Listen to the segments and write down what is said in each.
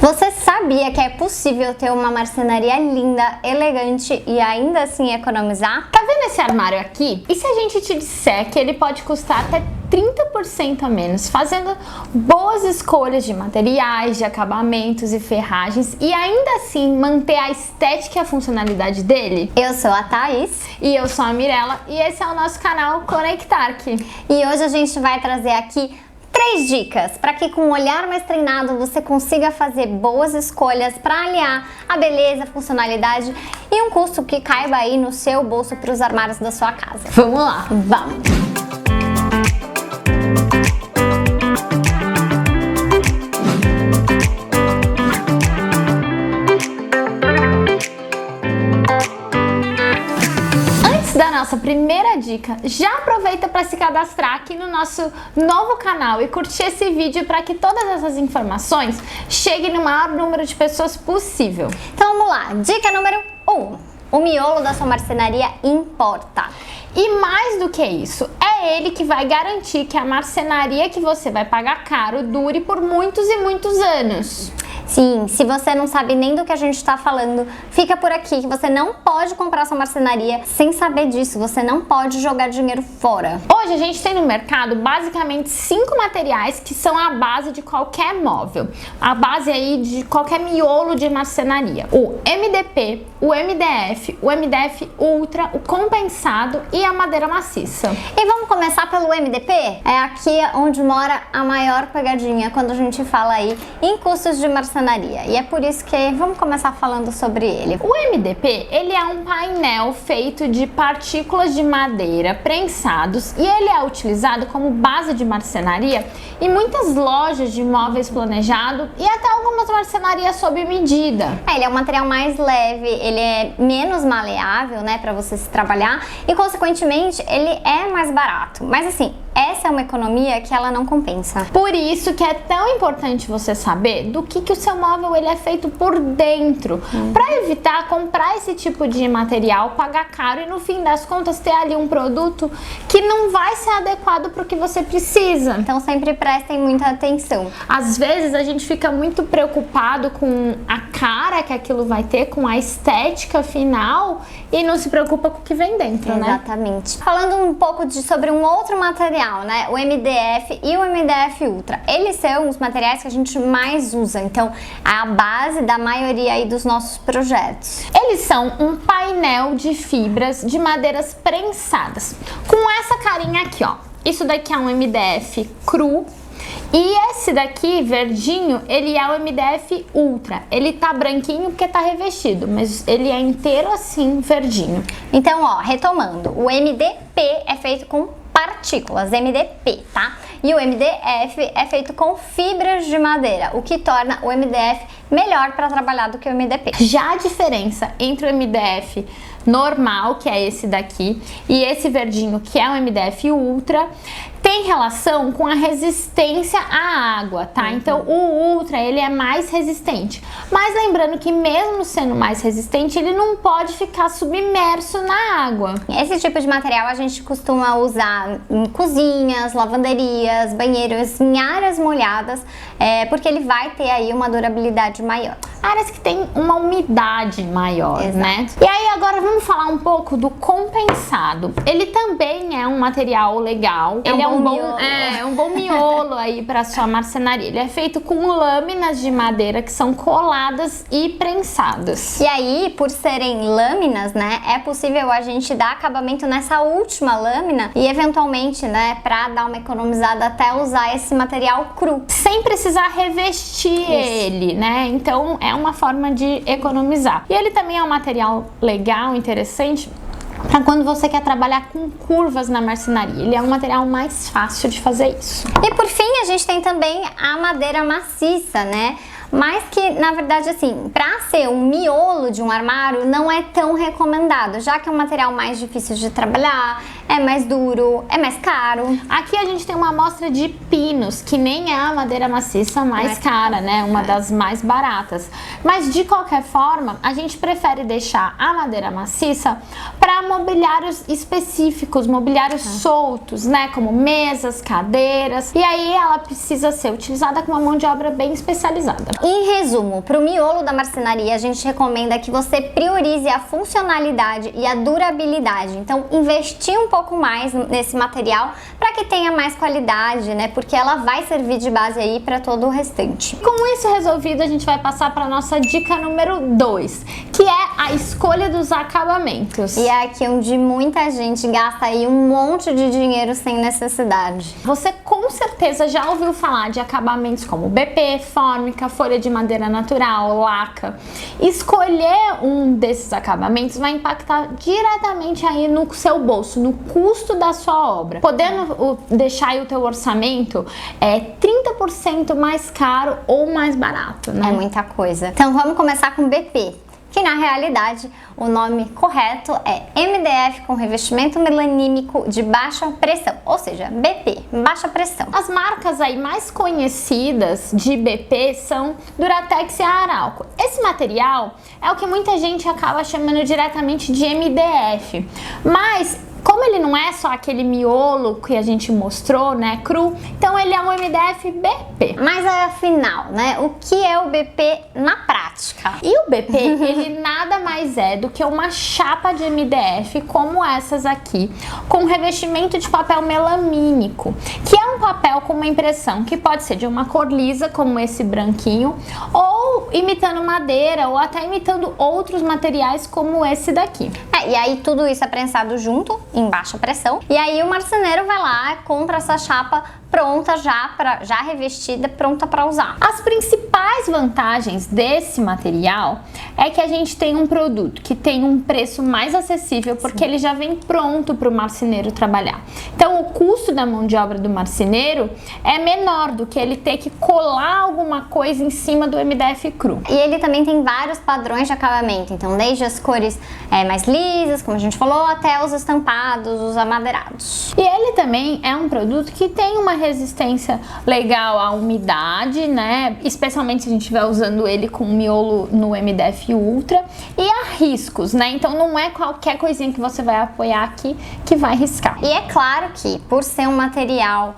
Você sabia que é possível ter uma marcenaria linda, elegante e ainda assim economizar? Tá vendo esse armário aqui? E se a gente te disser que ele pode custar até 30% a menos, fazendo boas escolhas de materiais, de acabamentos e ferragens e ainda assim manter a estética e a funcionalidade dele? Eu sou a Thaís. E eu sou a Mirella e esse é o nosso canal Conectark. E hoje a gente vai trazer aqui 3 dicas para que com um olhar mais treinado você consiga fazer boas escolhas para aliar a beleza, a funcionalidade e um custo que caiba aí no seu bolso para os armários da sua casa. Vamos lá! Vamos! Da nossa primeira dica, já aproveita para se cadastrar aqui no nosso novo canal e curtir esse vídeo para que todas essas informações cheguem no maior número de pessoas possível. Então vamos lá, dica número 1. O miolo da sua marcenaria importa. E mais do que isso, é ele que vai garantir que a marcenaria que você vai pagar caro dure por muitos e muitos anos. Sim, se você não sabe nem do que a gente está falando, fica por aqui que você não pode comprar sua marcenaria sem saber disso, você não pode jogar dinheiro fora. Hoje a gente tem no mercado basicamente 5 materiais que são a base de qualquer móvel, a base aí de qualquer miolo de marcenaria. O MDP, o MDF, o MDF Ultra, o compensado e a madeira maciça. E vamos começar pelo MDP? É aqui onde mora a maior pegadinha quando a gente fala aí em custos de marcenaria. E é por isso que vamos começar falando sobre ele. O MDP, ele é um painel feito de partículas de madeira prensados e ele é utilizado como base de marcenaria em muitas lojas de móveis planejado e até algumas marcenarias sob medida. Ele é um material mais leve, ele é menos maleável, né, para você se trabalhar e consequentemente ele é mais barato. Mas assim, essa é uma economia que ela não compensa. Por isso que é tão importante você saber do que o seu móvel ele é feito por dentro, para evitar comprar esse tipo de material, pagar caro e no fim das contas ter ali um produto que não vai ser adequado para o que você precisa. Então sempre prestem muita atenção. Às vezes a gente fica muito preocupado com a cara que aquilo vai ter, com a estética final e não se preocupa com o que vem dentro, né? Exatamente. Falando um pouco sobre um outro material, né? O MDF e o MDF Ultra. Eles são os materiais que a gente mais usa, então é a base da maioria aí dos nossos projetos. Eles são um painel de fibras de madeiras prensadas, com essa carinha aqui, ó. Isso daqui é um MDF cru. E esse daqui, verdinho, ele é o MDF Ultra. Ele tá branquinho porque tá revestido, mas ele é inteiro assim, verdinho. Então, ó, retomando, o MDP é feito com partículas, MDP, tá? E o MDF é feito com fibras de madeira, o que torna o MDF melhor para trabalhar do que o MDP. Já a diferença entre o MDF normal, que é esse daqui, e esse verdinho, que é o MDF Ultra, tem relação com a resistência à água, tá? Então o Ultra, ele é mais resistente. Mas lembrando que mesmo sendo mais resistente, ele não pode ficar submerso na água. Esse tipo de material a gente costuma usar em cozinhas, lavanderias, banheiros, em áreas molhadas, porque ele vai ter aí uma durabilidade maior. Áreas que tem uma umidade maior, exato, né? E aí agora vamos falar um pouco do compensado. Ele também é um material legal. Ele é um bom miolo aí para sua marcenaria. Ele é feito com lâminas de madeira que são coladas e prensadas. E aí, por serem lâminas, né, é possível a gente dar acabamento nessa última lâmina e eventualmente, né, para dar uma economizada até usar esse material cru, sem precisar revestir ele, né? Então é uma forma de economizar. E ele também é um material legal, interessante para quando você quer trabalhar com curvas na marcenaria. Ele é um material mais fácil de fazer isso. E por fim, a gente tem também a madeira maciça, né? Mas que, na verdade, assim, para ser um miolo de um armário não é tão recomendado, já que é um material mais difícil de trabalhar, é mais duro, é mais caro. Aqui a gente tem uma amostra de pinos, que nem é a madeira maciça mais cara, né? Uma das mais baratas. Mas de qualquer forma, a gente prefere deixar a madeira maciça para mobiliários específicos, mobiliários soltos, né? Como mesas, cadeiras. E aí ela precisa ser utilizada com uma mão de obra bem especializada. Em resumo, para o miolo da marcenaria, a gente recomenda que você priorize a funcionalidade e a durabilidade. Então, investir um pouco mais nesse material para que tenha mais qualidade, né? Porque ela vai servir de base aí para todo o restante. Com isso resolvido, a gente vai passar para nossa dica número 2, que é a escolha dos acabamentos. E é aqui onde muita gente gasta aí um monte de dinheiro sem necessidade. Você com certeza já ouviu falar de acabamentos como BP, fórmica, folha de madeira natural, laca. Escolher um desses acabamentos vai impactar diretamente aí no seu bolso, no custo da sua obra. Podendo deixar aí o teu orçamento 30% mais caro ou mais barato, né? É muita coisa. Então vamos começar com BP, que na realidade o nome correto é MDF com revestimento melanímico de baixa pressão, ou seja, BP, baixa pressão. As marcas aí mais conhecidas de BP são Duratex e Arauco. Esse material é o que muita gente acaba chamando diretamente de MDF, mas como ele não é só aquele miolo que a gente mostrou, né, cru, então ele é um MDF BP. Mas afinal, né, o que é o BP na prática? E o BP, ele nada mais é do que uma chapa de MDF como essas aqui, com revestimento de papel melamínico, que é um papel com uma impressão que pode ser de uma cor lisa, como esse branquinho, ou imitando madeira, ou até imitando outros materiais como esse daqui. E aí tudo isso é prensado junto, em baixa pressão, e aí o marceneiro vai lá, compra essa chapa pronta já revestida, pronta para usar. As principais vantagens desse material é que a gente tem um produto que tem um preço mais acessível, porque ele já vem pronto para o marceneiro trabalhar. Então o custo da mão de obra do marceneiro é menor do que ele ter que colar alguma coisa em cima do MDF cru. E ele também tem vários padrões de acabamento, então desde as cores mais lisas, como a gente falou, até os estampados, os amadeirados. E ele também é um produto que tem uma resistência legal à umidade, né? Especialmente se a gente estiver usando ele com miolo no MDF Ultra, e a riscos, né? Então não é qualquer coisinha que você vai apoiar aqui que vai riscar. E é claro que por ser um material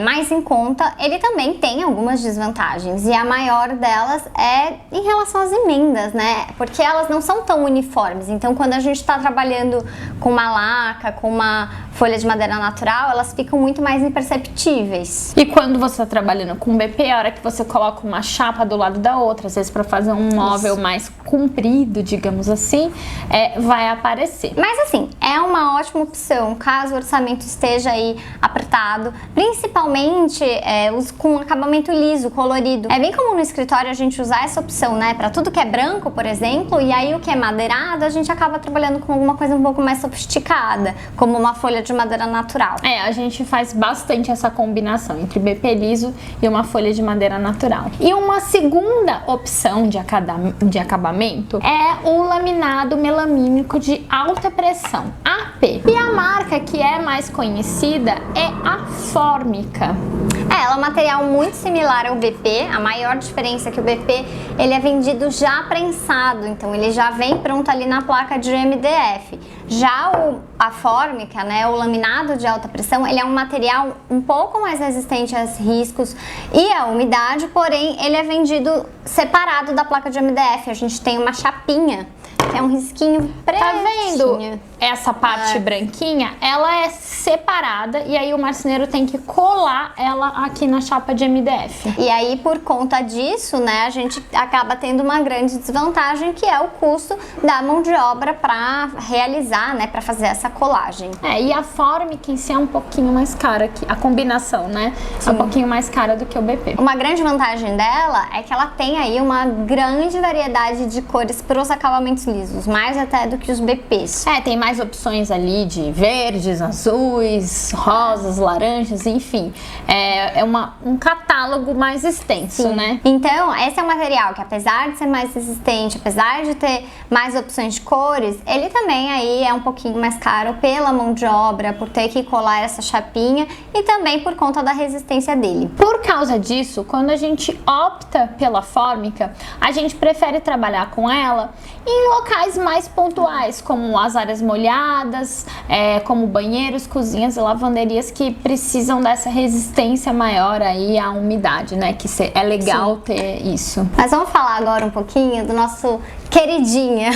mais em conta, ele também tem algumas desvantagens, e a maior delas é em relação às emendas, né? Porque elas não são tão uniformes, então quando a gente está trabalhando com uma laca, com uma folha de madeira natural, elas ficam muito mais imperceptíveis. E quando você está trabalhando com BP, a hora que você coloca uma chapa do lado da outra, às vezes para fazer um móvel mais comprido, digamos assim, vai aparecer. Mas assim, é uma ótima opção caso o orçamento esteja aí apertado, principalmente com acabamento liso, colorido. É bem comum no escritório a gente usar essa opção, né? Para tudo que é branco, por exemplo, e aí o que é madeirado, a gente acaba trabalhando com alguma coisa um pouco mais sofisticada, como uma folha de madeira natural. A gente faz bastante essa combinação entre BP liso e uma folha de madeira natural. E uma segunda opção de acabamento é o laminado melamínico de alta pressão, AP. E a marca que é mais conhecida é a Fórmica. Ela é um material muito similar ao BP, a maior diferença é que o BP ele é vendido já prensado, então ele já vem pronto ali na placa de MDF. Já a fórmica, né, o laminado de alta pressão, ele é um material um pouco mais resistente aos riscos e à umidade, porém ele é vendido separado da placa de MDF. A gente tem uma chapinha, que é um risquinho pretinho. Tá vendo? Essa parte branquinha, ela é separada e aí o marceneiro tem que colar ela aqui na chapa de MDF. E aí, por conta disso, né, a gente acaba tendo uma grande desvantagem, que é o custo da mão de obra para realizar, né, para fazer essa colagem. E a fórmica em si é um pouquinho mais cara aqui, a combinação, né, é um pouquinho mais cara do que o BP. Uma grande vantagem dela é que ela tem aí uma grande variedade de cores para os acabamentos lisos, mais até do que os BPs. Tem mais mais opções ali de verdes, azuis, rosas, laranjas, enfim. É um catálogo mais extenso, Sim. né? Então, esse é um material que, apesar de ser mais resistente, apesar de ter mais opções de cores, ele também aí é um pouquinho mais caro pela mão de obra, por ter que colar essa chapinha e também por conta da resistência dele. Por causa disso, quando a gente opta pela fórmica, a gente prefere trabalhar com ela em locais mais pontuais, como as áreas molhadas, como banheiros, cozinhas e lavanderias que precisam dessa resistência maior aí à umidade, né? Que é legal Sim. ter isso. Mas vamos falar agora um pouquinho do nosso queridinha,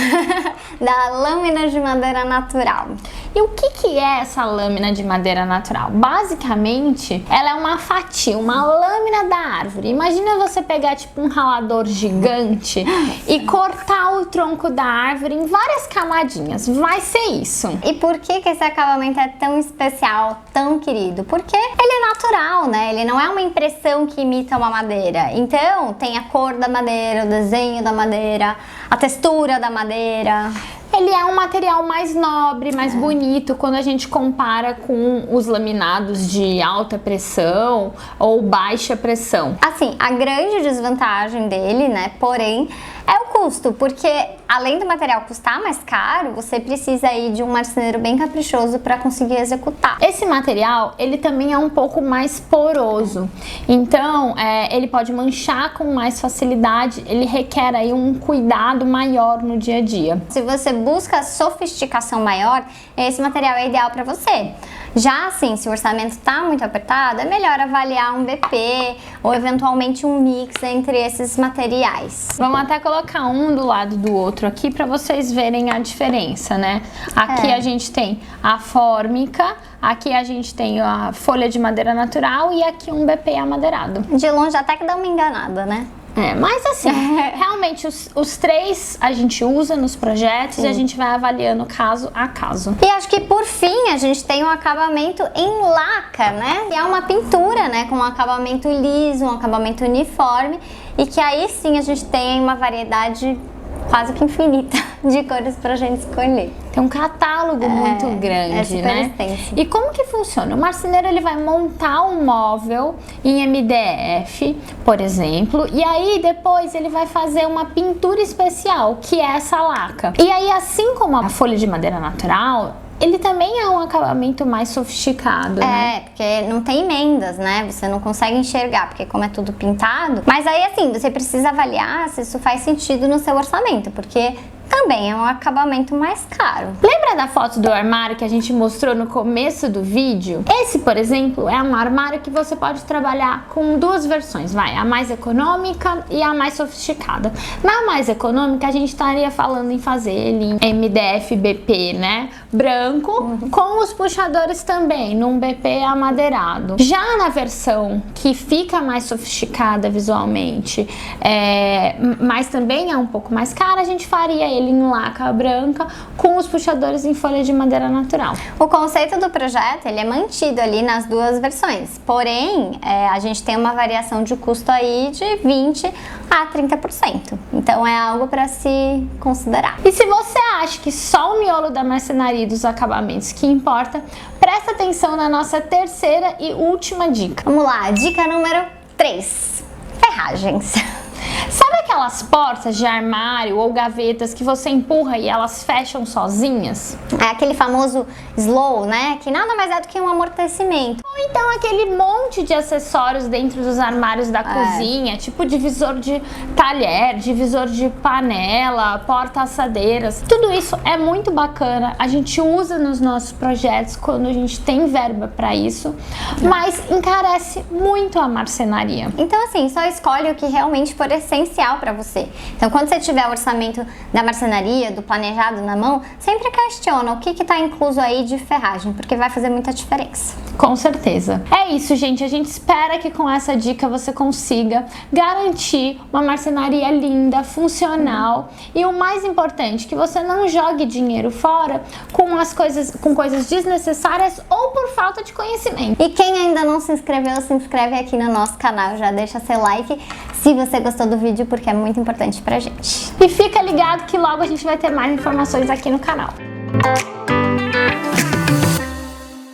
da lâmina de madeira natural. E o que é essa lâmina de madeira natural? Basicamente, ela é uma fatia, uma lâmina da árvore. Imagina você pegar tipo um ralador gigante e cortar o tronco da árvore em várias camadinhas. Vai ser isso. E por que esse acabamento é tão especial, tão querido? Porque ele é natural, né? Ele não é uma impressão que imita uma madeira. Então, tem a cor da madeira, o desenho da madeira, a textura da madeira. Ele é um material mais nobre, mais bonito quando a gente compara com os laminados de alta pressão ou baixa pressão. Assim, a grande desvantagem dele, né, porém, é o custo, porque além do material custar mais caro, você precisa aí de um marceneiro bem caprichoso para conseguir executar. Esse material, ele também é um pouco mais poroso, então ele pode manchar com mais facilidade, ele requer aí um cuidado maior no dia a dia. Se você busca sofisticação maior, esse material é ideal para você. Já assim, se o orçamento está muito apertado, é melhor avaliar um BP ou eventualmente um mix entre esses materiais. Vamos até colocar um do lado do outro aqui para vocês verem a diferença, né? Aqui a gente tem a fórmica, aqui a gente tem a folha de madeira natural e aqui um BP amadeirado. De longe até que dá uma enganada, né? Mas assim, realmente os três a gente usa nos projetos e a gente vai avaliando caso a caso. E acho que por fim a gente tem um acabamento em laca, né? Que é uma pintura, né? Com um acabamento liso, um acabamento uniforme e que aí sim a gente tem uma variedade quase que infinita de cores pra gente escolher. Tem um catálogo muito grande, super né? extenso. E como que funciona? O marceneiro ele vai montar um móvel em MDF, por exemplo, e aí depois ele vai fazer uma pintura especial, que é essa laca. E aí, assim como a folha de madeira natural, ele também é um acabamento mais sofisticado, né? Porque não tem emendas, né? Você não consegue enxergar, porque como é tudo pintado. Mas aí, assim, você precisa avaliar se isso faz sentido no seu orçamento, porque também é um acabamento mais caro. Lembra da foto do armário que a gente mostrou no começo do vídeo? Esse, por exemplo, é um armário que você pode trabalhar com duas versões, a mais econômica e a mais sofisticada. Na mais econômica, a gente estaria falando em fazer ele em MDF BP, né? Branco, com os puxadores também, num BP amadeirado. Já na versão que fica mais sofisticada visualmente, mas também é um pouco mais cara, a gente faria ele em laca branca com os puxadores em folha de madeira natural. O conceito do projeto ele é mantido ali nas duas versões, porém a gente tem uma variação de custo aí de 20% a 30%, então é algo para se considerar. E se você acha que só o miolo da marcenaria e dos acabamentos que importa, presta atenção na nossa terceira e última dica. Vamos lá, dica número 3, ferragens. Sabe aquelas portas de armário ou gavetas que você empurra e elas fecham sozinhas? É aquele famoso slow, né? Que nada mais é do que um amortecimento. Ou então aquele monte de acessórios dentro dos armários da cozinha, tipo divisor de talher, divisor de panela, porta-assadeiras. Tudo isso é muito bacana, a gente usa nos nossos projetos quando a gente tem verba para isso, mas encarece muito a marcenaria. Então assim, só escolhe o que realmente for essencial para você. Então quando você tiver o orçamento da marcenaria, do planejado na mão, sempre questiona o que está incluso aí de ferragem, porque vai fazer muita diferença. Com certeza. É isso, gente. A gente espera que com essa dica você consiga garantir uma marcenaria linda, funcional e o mais importante, que você não jogue dinheiro fora com coisas desnecessárias ou por falta de conhecimento. E quem ainda não se inscreveu, se inscreve aqui no nosso canal, já deixa seu like se você gostou do vídeo, porque é muito importante pra gente. E fica ligado que logo a gente vai ter mais informações aqui no canal.